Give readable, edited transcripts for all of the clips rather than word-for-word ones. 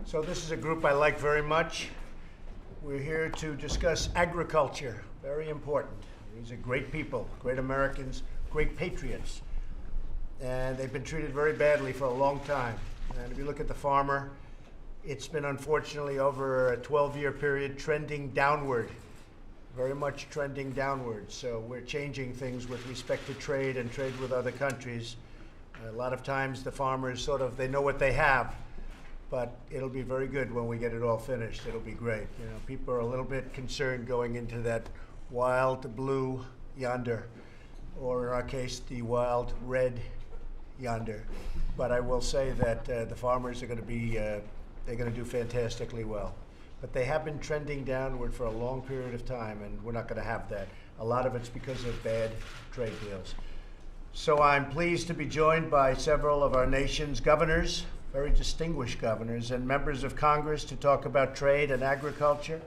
So this is a group I like very much. We're here to discuss agriculture, very important. These are great people, great Americans, great patriots. And they've been treated very badly for a long time. And if you look at the farmer, it's been unfortunately over a 12-year period trending downward, very much trending downward. So we're changing things with respect to trade and trade with other countries. A lot of times the farmers they know what they have, but it'll be very good when we get it all finished. It'll be great. You know, people are a little bit concerned going into that wild blue yonder, or in our case, the wild red yonder. But I will say that the farmers are going to be, they're going to do fantastically well. But they have been trending downward for a long period of time, and we're not going to have that. A lot of it's because of bad trade deals. So I'm pleased to be joined by several of our nation's governors, very distinguished governors, and members of Congress to talk about trade and agriculture.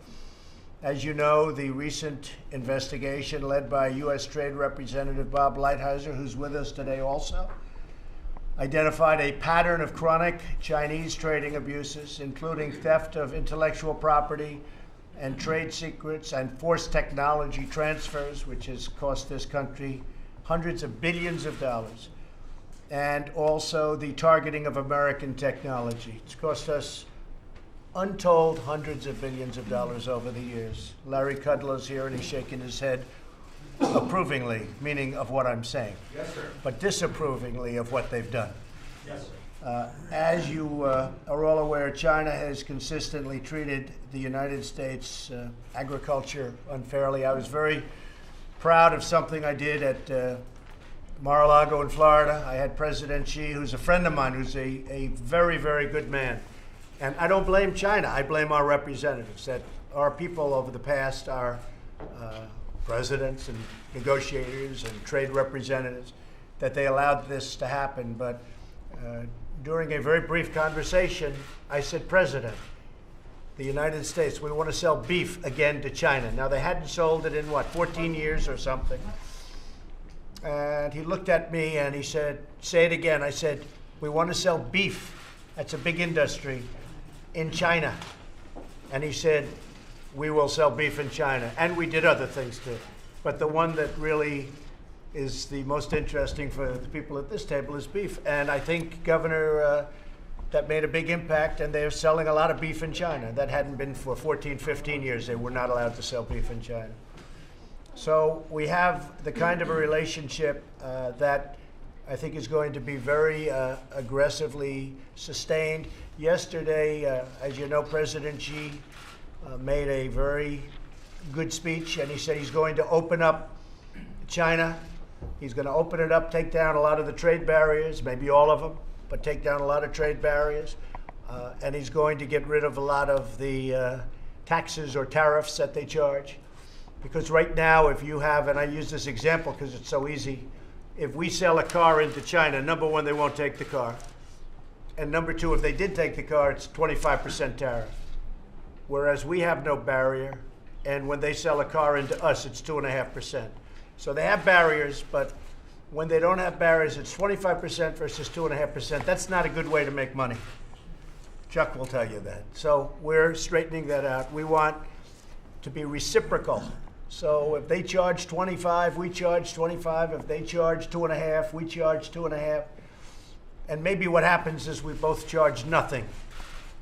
As you know, the recent investigation led by U.S. Trade Representative Bob Lighthizer, who's with us today also, identified a pattern of chronic Chinese trading abuses, including theft of intellectual property and trade secrets and forced technology transfers, which has cost this country hundreds of billions of dollars, and also the targeting of American technology. It's cost us untold hundreds of billions of dollars over the years. Larry Kudlow's here, and he's shaking his head approvingly, meaning of what I'm saying. Yes, sir. But disapprovingly of what they've done. Yes, sir. As you are all aware, China has consistently treated the United States agriculture unfairly. I was very proud of something I did at Mar-a-Lago in Florida. I had President Xi, who's a friend of mine, who's a very, very good man. And I don't blame China. I blame our representatives, that our people over the past, our presidents and negotiators and trade representatives, that they allowed this to happen. But during a very brief conversation, I said, President, the United States, we want to sell beef again to China. Now, they hadn't sold it in, 14 years or something. And he looked at me and he said, say it again. I said, we want to sell beef. That's a big industry in China. And he said, we will sell beef in China. And we did other things too. But the one that really is the most interesting for the people at this table is beef. And I think, Governor, that made a big impact, and they're selling a lot of beef in China. That hadn't been for 14, 15 years. They were not allowed to sell beef in China. So we have the kind of a relationship that I think is going to be very aggressively sustained. Yesterday, as you know, President Xi made a very good speech, and he said he's going to open up China. He's going to open it up, take down a lot of the trade barriers, maybe all of them, but take down a lot of trade barriers. And he's going to get rid of a lot of the taxes or tariffs that they charge. Because right now, if you have, and I use this example because it's so easy, if we sell a car into China, number one, they won't take the car. And number two, if they did take the car, it's 25% tariff. Whereas we have no barrier, and when they sell a car into us, it's 2.5%. So they have barriers, but when they don't have barriers, it's 25% versus 2.5%. That's not a good way to make money. Chuck will tell you that. So we're straightening that out. We want to be reciprocal. So if they charge 25, we charge 25. If they charge 2.5, we charge 2.5. And maybe what happens is we both charge nothing,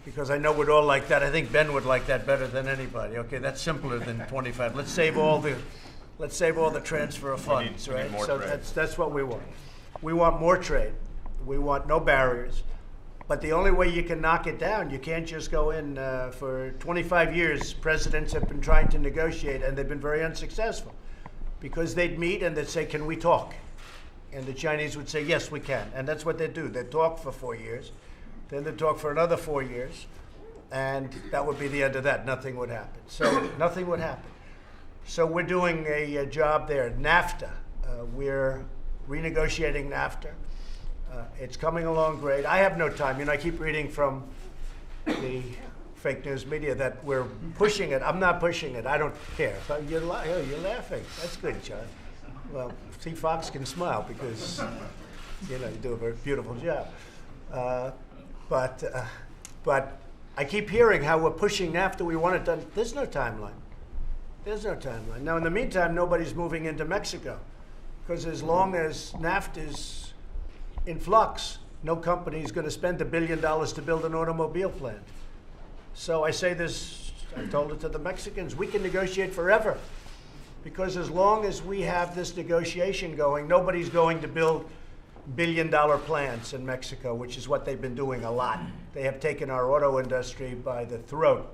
because I know we'd all like that. I think Ben would like that better than anybody. Okay, that's simpler than 25. Let's save all the transfer of funds, right? So that's what we want. We want more trade. We want no barriers. But the only way you can knock it down, you can't just go in. For 25 years, presidents have been trying to negotiate, and they've been very unsuccessful, because they'd meet and they'd say, can we talk? And the Chinese would say, yes, we can. And that's what they'd do. They'd talk for 4 years. Then they'd talk for another 4 years. And that would be the end of that. Nothing would happen. So nothing would happen. So we're doing a job there. NAFTA, we're renegotiating NAFTA. It's coming along great. I have no time. You know, I keep reading from the fake news media that we're pushing it. I'm not pushing it. I don't care. So you're laughing. That's good, John. Well, see, Fox can smile because, you know, you do a very beautiful job. But I keep hearing how we're pushing NAFTA, we want it done. There's no timeline. There's no timeline. Now, in the meantime, nobody's moving into Mexico, because as long as NAFTA is in flux, no company is going to spend $1 billion to build an automobile plant. So I say this, I told it to the Mexicans, we can negotiate forever, because as long as we have this negotiation going, nobody's going to build billion-dollar plants in Mexico, which is what they've been doing a lot. They have taken our auto industry by the throat.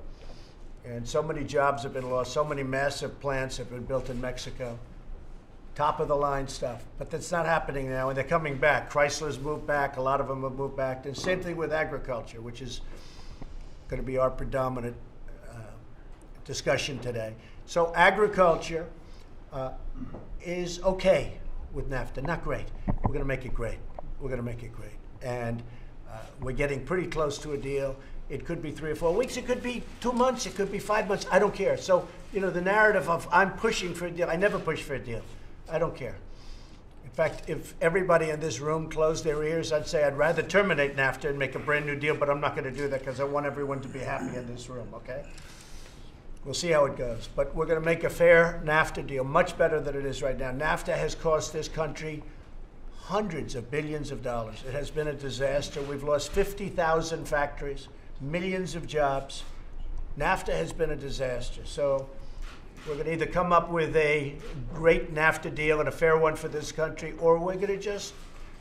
And so many jobs have been lost, so many massive plants have been built in Mexico. Top-of-the-line stuff. But that's not happening now, and they're coming back. Chrysler's moved back, a lot of them have moved back. And same thing with agriculture, which is going to be our predominant discussion today. So agriculture is okay with NAFTA, not great. We're going to make it great. We're going to make it great. And we're getting pretty close to a deal. It could be 3 or 4 weeks. It could be 2 months. It could be 5 months. I don't care. So, you know, the narrative of I'm pushing for a deal. I never push for a deal. I don't care. In fact, if everybody in this room closed their ears, I'd say I'd rather terminate NAFTA and make a brand new deal, but I'm not going to do that because I want everyone to be happy in this room, okay? We'll see how it goes. But we're going to make a fair NAFTA deal, much better than it is right now. NAFTA has cost this country hundreds of billions of dollars. It has been a disaster. We've lost 50,000 factories, millions of jobs. NAFTA has been a disaster. So we're going to either come up with a great NAFTA deal and a fair one for this country, or we're going to just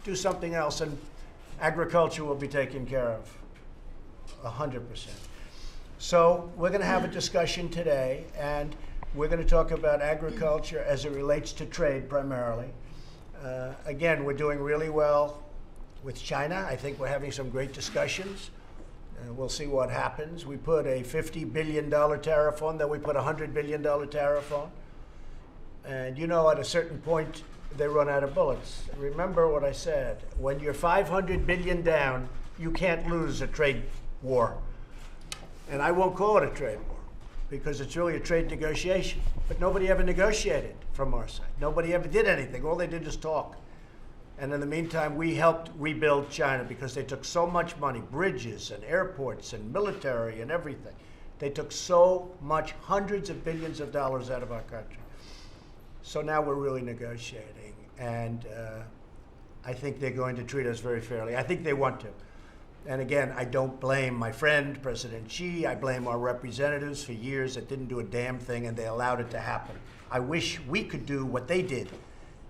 do something else, and agriculture will be taken care of 100%. So we're going to have a discussion today, and we're going to talk about agriculture as it relates to trade primarily. Again, we're doing really well with China. I think we're having some great discussions. We'll see what happens. We put a $50 billion tariff on, then we put a $100 billion tariff on. And you know, at a certain point, they run out of bullets. Remember what I said. When you're 500 billion down, you can't lose a trade war. And I won't call it a trade war, because it's really a trade negotiation. But nobody ever negotiated from our side. Nobody ever did anything. All they did is talk. And in the meantime, we helped rebuild China because they took so much money, bridges and airports and military and everything. They took so much, hundreds of billions of dollars out of our country. So now we're really negotiating. And I think they're going to treat us very fairly. I think they want to. And again, I don't blame my friend, President Xi. I blame our representatives for years that didn't do a damn thing, and they allowed it to happen. I wish we could do what they did,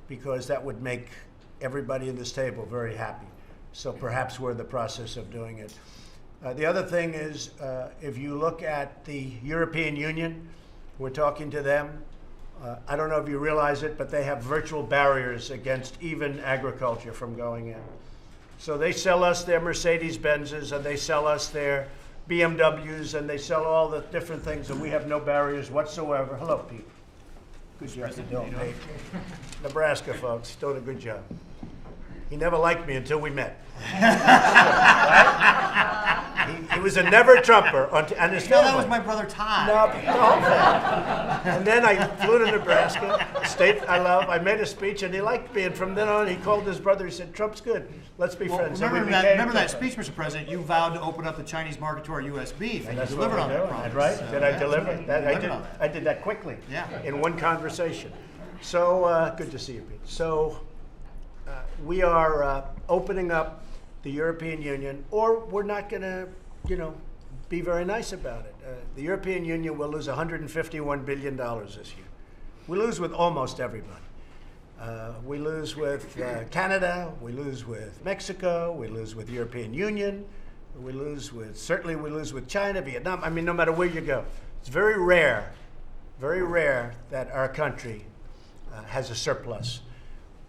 because that would make everybody in this table very happy. So perhaps we're in the process of doing it. The other thing is, if you look at the European Union, we're talking to them. I don't know if you realize it, but they have virtual barriers against even agriculture from going in. So they sell us their Mercedes-Benzes, and they sell us their BMWs, and they sell all the different things, and we have no barriers whatsoever. Hello, Pete. Good job you're doing, Pete. Nebraska, folks, doing a good job. He never liked me until we met. Right? He was a never-Trumper. And his that was my brother Todd. No. And then I flew to Nebraska, a state I love. I made a speech, and he liked me. And from then on, he called his brother. He said, "Trump's good. Let's be friends." Remember that speech, Mr. President? You vowed to open up the Chinese market to our U.S. beef, and you delivered on that promise. Right? Did I deliver? I did that quickly. Yeah. In one conversation. So good to see you, Pete. So we are opening up the European Union, or we're not going to, be very nice about it. The European Union will lose $151 billion this year. We lose with almost everybody. We lose with Canada, we lose with Mexico, we lose with the European Union, certainly we lose with China, Vietnam. I mean, no matter where you go. It's very rare that our country has a surplus.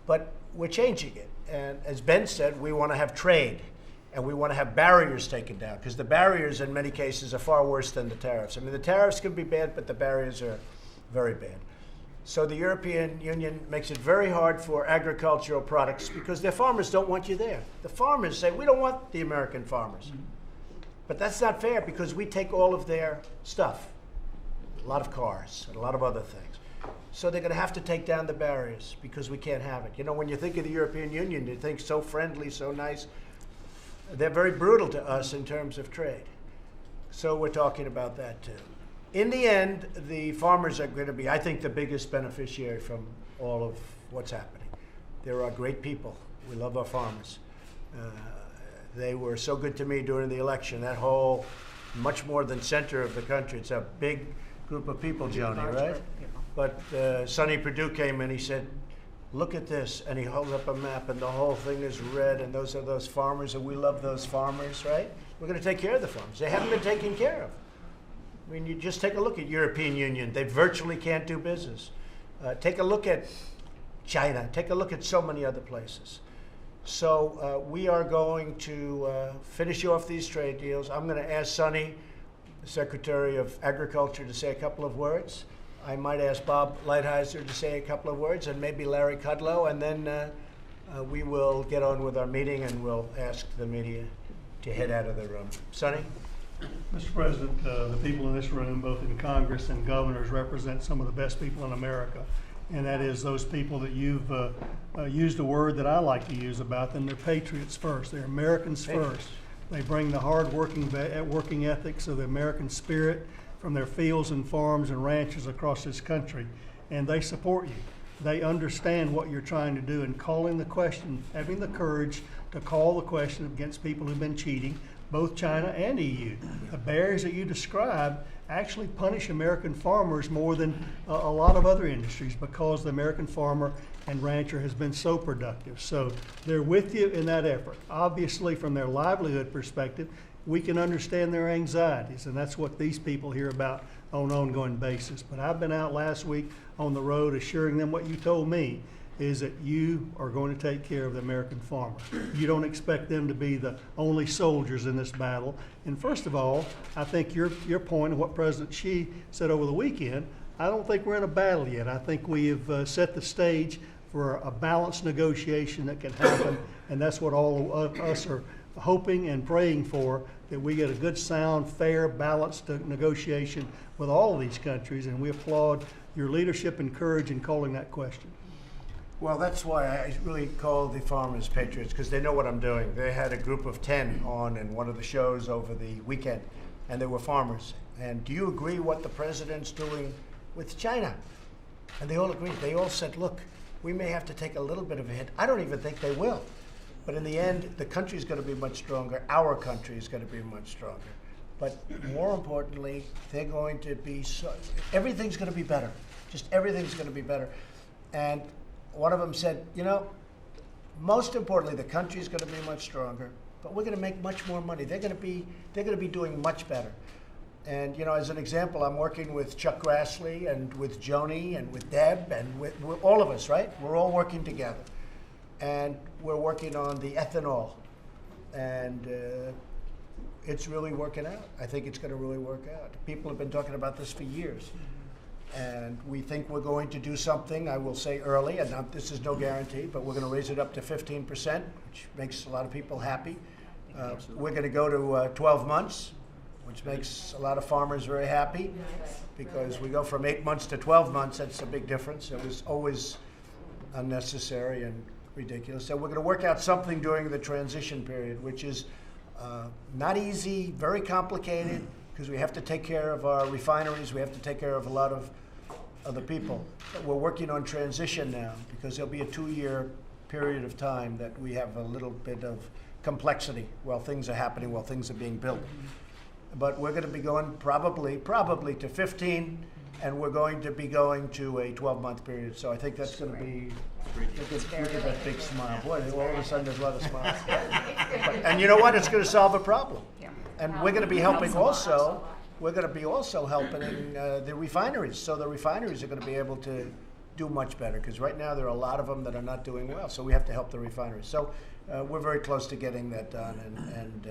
But we're changing it. And as Ben said, we want to have trade, and we want to have barriers taken down, because the barriers in many cases are far worse than the tariffs. I mean, the tariffs can be bad, but the barriers are very bad. So the European Union makes it very hard for agricultural products because their farmers don't want you there. The farmers say, we don't want the American farmers. But that's not fair, because we take all of their stuff, a lot of cars and a lot of other things. So they're going to have to take down the barriers, because we can't have it. When you think of the European Union, you think so friendly, so nice. They're very brutal to us in terms of trade. So we're talking about that too. In the end, the farmers are going to be, I think, the biggest beneficiary from all of what's happening. There are great people. We love our farmers. They were so good to me during the election. That whole, much more than center of the country. It's a big group of people, Joni, right? But Sonny Perdue came and he said, look at this. And he held up a map and the whole thing is red and those are those farmers and we love those farmers, right? We're going to take care of the farmers. They haven't been taken care of. I mean, you just take a look at European Union. They virtually can't do business. Take a look at China. Take a look at so many other places. So we are going to finish off these trade deals. I'm going to ask Sonny, the Secretary of Agriculture, to say a couple of words. I might ask Bob Lighthizer to say a couple of words, and maybe Larry Kudlow, and then we will get on with our meeting and we'll ask the media to head out of the room. Sonny? Mr. President, the people in this room, both in Congress and governors, represent some of the best people in America. And that is those people that you've used a word that I like to use about them. They're patriots first. They're Americans first. They bring the hard working ethics of the American spirit from their fields and farms and ranches across this country. And they support you. They understand what you're trying to do and calling the question, having the courage to call the question against people who've been cheating, both China and EU. The barriers that you describe actually punish American farmers more than a lot of other industries because the American farmer and rancher has been so productive. So they're with you in that effort. Obviously, from their livelihood perspective, we can understand their anxieties, and that's what these people hear about on an ongoing basis. But I've been out last week on the road assuring them what you told me, is that you are going to take care of the American farmer. You don't expect them to be the only soldiers in this battle. And first of all, I think your point of what President Xi said over the weekend, I don't think we're in a battle yet. I think we have set the stage for a balanced negotiation that can happen, and that's what all of us are hoping and praying for, that we get a good, sound, fair, balanced negotiation with all of these countries, and we applaud your leadership and courage in calling that question. Well, that's why I really call the farmers patriots, because they know what I'm doing. They had a group of 10 on in one of the shows over the weekend, and they were farmers. And do you agree what the president's doing with China? And they all agreed. They all said, look, we may have to take a little bit of a hit. I don't even think they will. But in the end, the country's going to be much stronger. Our country is going to be much stronger. But more importantly, they're going to be everything's going to be better. Just everything's going to be better. And one of them said, you know, most importantly, the country's going to be much stronger, but we're going to make much more money. They're going to be doing much better. And you know, as an example, I'm working with Chuck Grassley and with Joni and with Deb and with all of us, right? We're all working together. And we're working on the ethanol. And it's really working out. I think it's going to really work out. People have been talking about this for years. And we think we're going to do something, I will say early, and this is no guarantee, but we're going to raise it up to 15%, which makes a lot of people happy. We're going to go to 12 months, which makes a lot of farmers very happy, because we go from 8 months to 12 months. That's a big difference. It was always unnecessary and ridiculous. So we're going to work out something during the transition period, which is not easy, very complicated, because we have to take care of our refineries. We have to take care of a lot of other people. But we're working on transition now, because there'll be a 2-year period of time that we have a little bit of complexity while things are happening, while things are being built. But we're going to be going probably to 15, and we're going to be going to a 12-month period. So I think that's going to be, look at that big smile. Boy, all of a sudden there's a lot of smiles. And you know what? It's going to solve a problem. And we're going to be helping also. We're going to be also helping the refineries. So the refineries are going to be able to do much better, because right now there are a lot of them that are not doing well. So we have to help the refineries. So we're very close to getting that done, and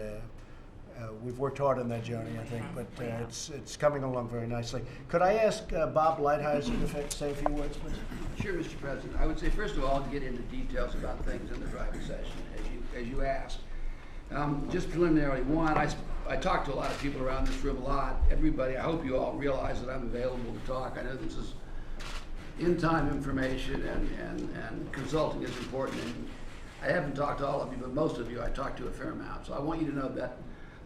we've worked hard on that journey, I think. But it's coming along very nicely. Could I ask Bob Lighthizer to say a few words, please? Sure, Mr. President. I would say, first of all, to get into details about things in the driving session, as you asked. Just preliminarily, one, I talk to a lot of people around this room a lot. Everybody, I hope you all realize that I'm available to talk. I know this is in-time information, and consulting is important. And I haven't talked to all of you, but most of you I talk to a fair amount. So I want you to know that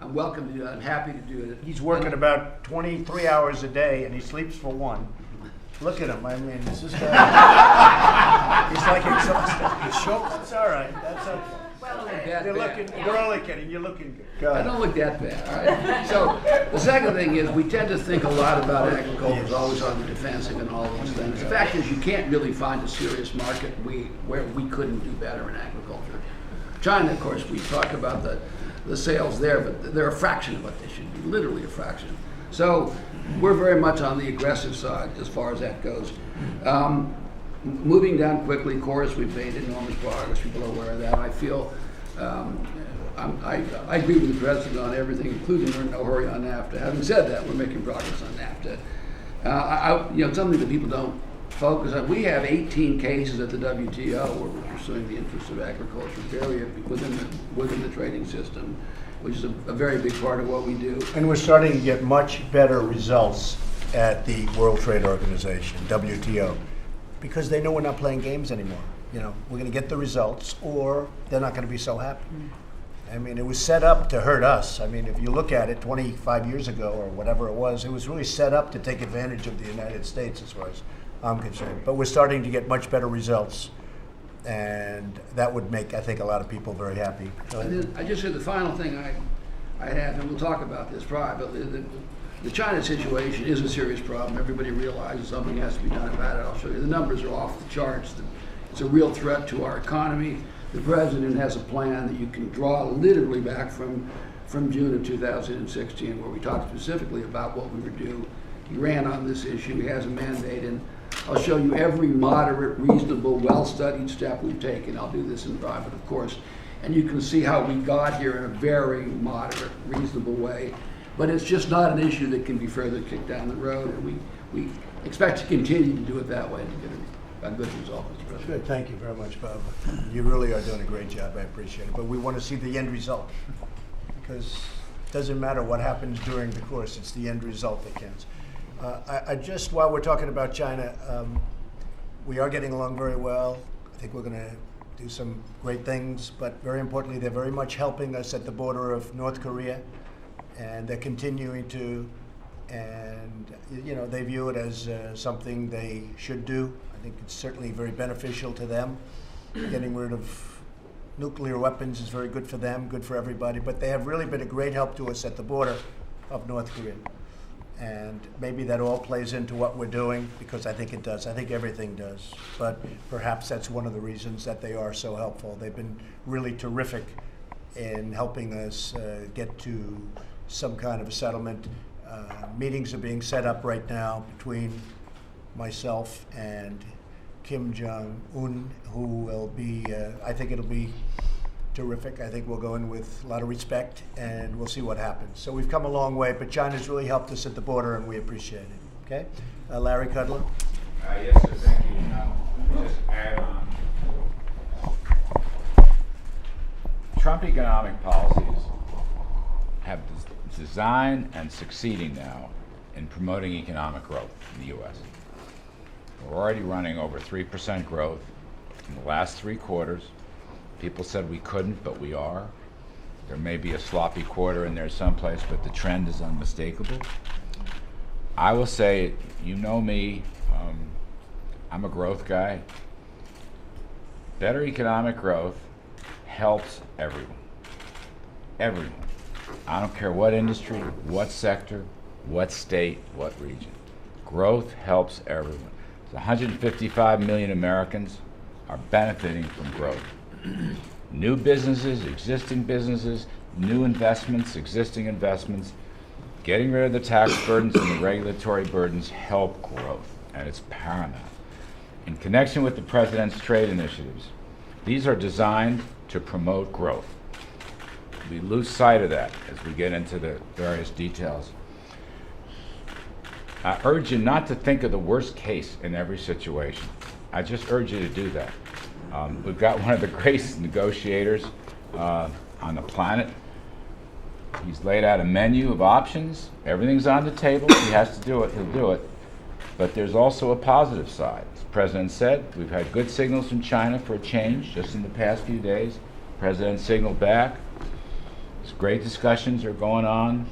I'm welcome to do it. I'm happy to do it. He's working about 23 hours a day, and he sleeps for 1. Look at him. I mean, this is he's like exhausted. That's all right. That's okay. I don't look that You're bad. looking. We're only kidding. You're looking good. I don't look that bad, all right? So the second thing is we tend to think a lot about agriculture as always on the defensive and all those things. The fact is you can't really find a serious market where we couldn't do better in agriculture. China, of course, we talk about the sales there, but they're a fraction of what they should be, literally a fraction. So we're very much on the aggressive side as far as that goes. Moving down quickly, of course, we've made enormous progress. People are aware of that. I feel I agree with the president on everything, including we're in no hurry on NAFTA. Having said that, we're making progress on NAFTA. Something that people don't focus on. We have 18 cases at the WTO where we're pursuing the interests of agriculture, very within the trading system, which is a very big part of what we do. And we're starting to get much better results at the World Trade Organization, WTO, because they know we're not playing games anymore. We're going to get the results, or they're not going to be so happy. I mean, it was set up to hurt us. I mean, if you look at it 25 years ago or whatever it was really set up to take advantage of the United States as far as I'm concerned. But we're starting to get much better results, and that would make, I think, a lot of people very happy. And then I just said the final thing I have, and we'll talk about this privately. The China situation is a serious problem. Everybody realizes something has to be done about it. I'll show you. The numbers are off the charts. It's a real threat to our economy. The president has a plan that you can draw literally back from June of 2016, where we talked specifically about what we would do. He ran on this issue. He has a mandate, and I'll show you every moderate, reasonable, well-studied step we've taken. I'll do this in private, of course. And you can see how we got here in a very moderate, reasonable way. But it's just not an issue that can be further kicked down the road, and we expect to continue to do it that way to get a good result, Mr. President. Good, thank you very much, Bob. You really are doing a great job, I appreciate it. But we want to see the end result, because it doesn't matter what happens during the course, it's the end result that counts. While we're talking about China, we are getting along very well. I think we're going to do some great things, but very importantly, they're very much helping us at the border of North Korea, and they're continuing to, and they view it as something they should do. I think it's certainly very beneficial to them. Getting rid of nuclear weapons is very good for them, good for everybody, but they have really been a great help to us at the border of North Korea. And maybe that all plays into what we're doing, because I think it does. I think everything does. But perhaps that's one of the reasons that they are so helpful. They've been really terrific in helping us get to some kind of a settlement. Meetings are being set up right now between myself and Kim Jong-un, who will be, I think it'll be terrific. I think we'll go in with a lot of respect, and we'll see what happens. So we've come a long way, but China's really helped us at the border, and we appreciate it. Okay? Larry Kudlow? Yes, sir, thank you. Just add on. Trump economic policies have designed and succeeding now in promoting economic growth in the U.S. We're already running over 3% growth in the last 3 quarters. People said we couldn't, but we are. There may be a sloppy quarter in there someplace, but the trend is unmistakable. I will say, you know me, I'm a growth guy. Better economic growth helps everyone. Everyone. I don't care what industry, what sector, what state, what region. Growth helps everyone. So 155 million Americans are benefiting from growth. New businesses, existing businesses, new investments, existing investments, getting rid of the tax burdens and the regulatory burdens help growth, and it's paramount. In connection with the President's trade initiatives, these are designed to promote growth. We lose sight of that as we get into the various details. I urge you not to think of the worst case in every situation. I just urge you to do that. We've got one of the greatest negotiators on the planet. He's laid out a menu of options. Everything's on the table. He has to do it. He'll do it. But there's also a positive side. As the President said, we've had good signals from China for a change just in the past few days. The President signaled back. It's great discussions are going on.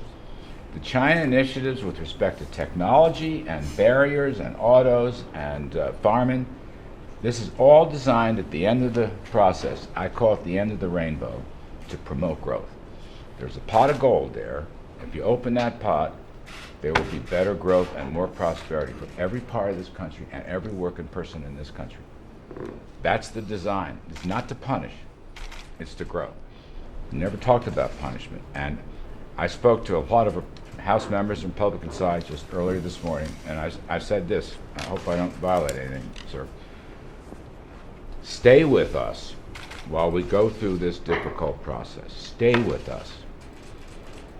The China initiatives with respect to technology and barriers and autos and farming, this is all designed at the end of the process. I call it the end of the rainbow, to promote growth. There's a pot of gold there. If you open that pot, there will be better growth and more prosperity for every part of this country and every working person in this country. That's the design. It's not to punish, it's to grow. Never talked about punishment. And I spoke to a lot of House members and Republican side just earlier this morning, and I said this, I hope I don't violate anything, sir. Stay with us while we go through this difficult process. Stay with us.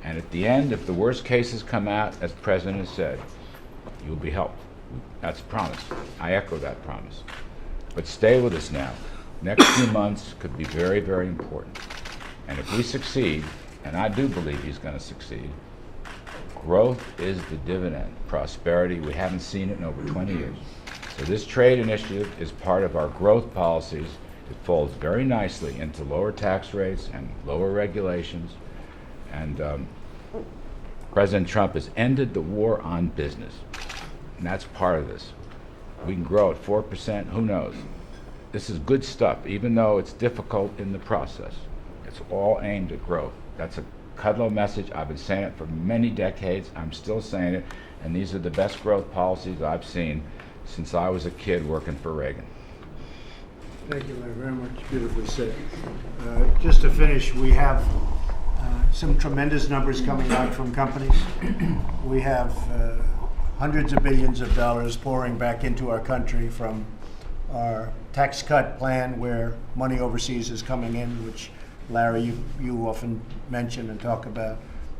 And at the end, if the worst cases come out, as the President has said, you'll be helped. That's a promise. I echo that promise. But stay with us now. Next few months could be very, very important. And if we succeed, and I do believe he's going to succeed, growth is the dividend. Prosperity, we haven't seen it in over 20 years. So this trade initiative is part of our growth policies. It falls very nicely into lower tax rates and lower regulations. And President Trump has ended the war on business. And that's part of this. We can grow at 4%, who knows? This is good stuff, even though it's difficult in the process. It's all aimed at growth. That's a Kudlow message. I've been saying it for many decades. I'm still saying it. And these are the best growth policies I've seen since I was a kid working for Reagan. Thank you, Larry, very much. Beautifully said. Just to finish, we have some tremendous numbers coming out from companies. We have hundreds of billions of dollars pouring back into our country from our tax cut plan, where money overseas is coming in, which Larry, you often mention and talk about.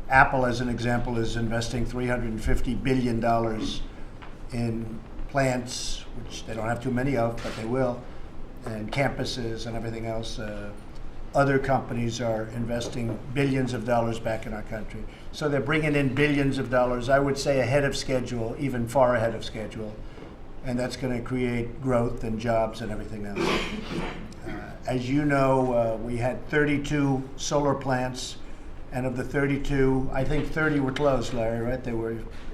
Apple, as an example, is investing $350 billion in plants, which they don't have too many of, but they will, and campuses and everything else. Other companies are investing billions of dollars back in our country. So they're bringing in billions of dollars, I would say ahead of schedule, even far ahead of schedule. And that's going to create growth and jobs and everything else. As you know, we had 32 solar plants, and of the 32, I think 30 were closed, Larry, right?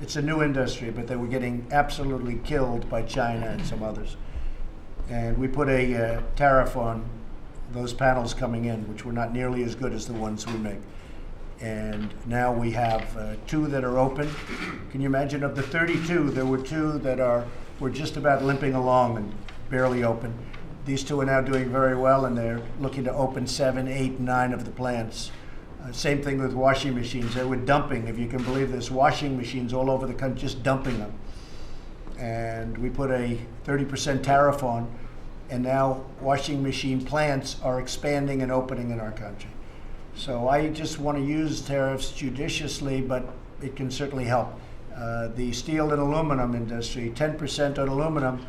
It's a new industry, but they were getting absolutely killed by China and some others. And we put a tariff on those panels coming in, which were not nearly as good as the ones we make. And now we have 2 that are open. Can you imagine, of the 32, there were 2 that were just about limping along and barely open. These 2 are now doing very well, and they're looking to open 7, 8, 9 of the plants. Same thing with washing machines. They were dumping, if you can believe this, washing machines all over the country, just dumping them. And we put a 30% tariff on, and now washing machine plants are expanding and opening in our country. So I just want to use tariffs judiciously, but it can certainly help. The steel and aluminum industry, 10% on aluminum,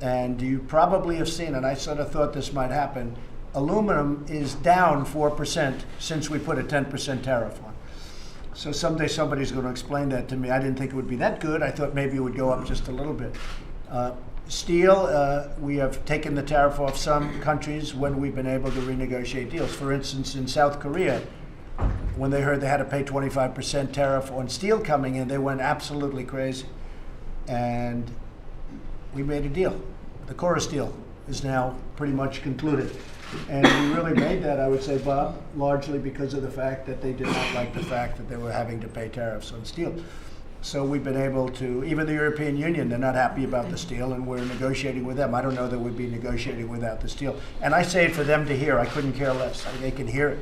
and you probably have seen, and I sort of thought this might happen, aluminum is down 4% since we put a 10% tariff on. So someday somebody's going to explain that to me. I didn't think it would be that good. I thought maybe it would go up just a little bit. Steel, we have taken the tariff off some countries when we've been able to renegotiate deals. For instance, in South Korea, when they heard they had to pay 25% tariff on steel coming in, they went absolutely crazy. And we made a deal. The Chorus deal is now pretty much concluded. And we really made that, I would say, Bob, largely because of the fact that they did not like the fact that they were having to pay tariffs on steel. So we've been able to, even the European Union, they're not happy about the steel, and we're negotiating with them. I don't know that we'd be negotiating without the steel. And I say it for them to hear. I couldn't care less. They can hear it.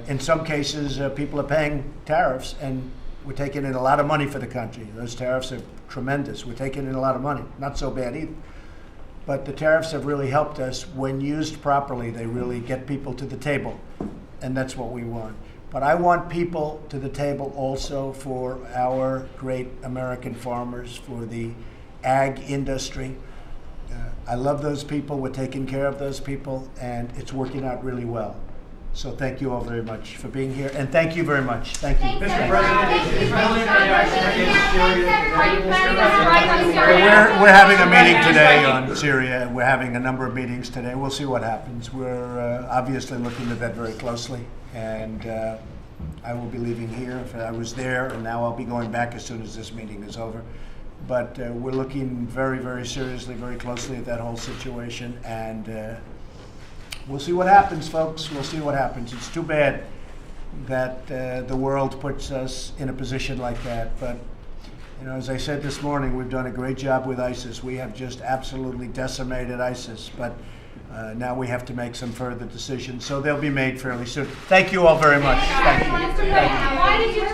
In some cases, people are paying tariffs, and we're taking in a lot of money for the country. Those tariffs are tremendous. We're taking in a lot of money. Not so bad either. But the tariffs have really helped us. When used properly, they really get people to the table, and that's what we want. But I want people to the table also for our great American farmers, for the ag industry. I love those people. We're taking care of those people, and it's working out really well. So thank you all very much for being here, and thank you very much. Thank you. Mr. President, Thank you, We're having a meeting today on Syria. We're having a number of meetings today. We'll see what happens. We're obviously looking at that very closely, and I will be leaving here. I was there, and now I'll be going back as soon as this meeting is over. But we're looking very, very seriously, very closely at that whole situation, and we'll see what happens, folks. We'll see what happens. It's too bad that the world puts us in a position like that, but you know, as I said this morning, we've done a great job with ISIS. We have just absolutely decimated ISIS, but now we have to make some further decisions, so they'll be made fairly soon. Thank you all very much. Thank you.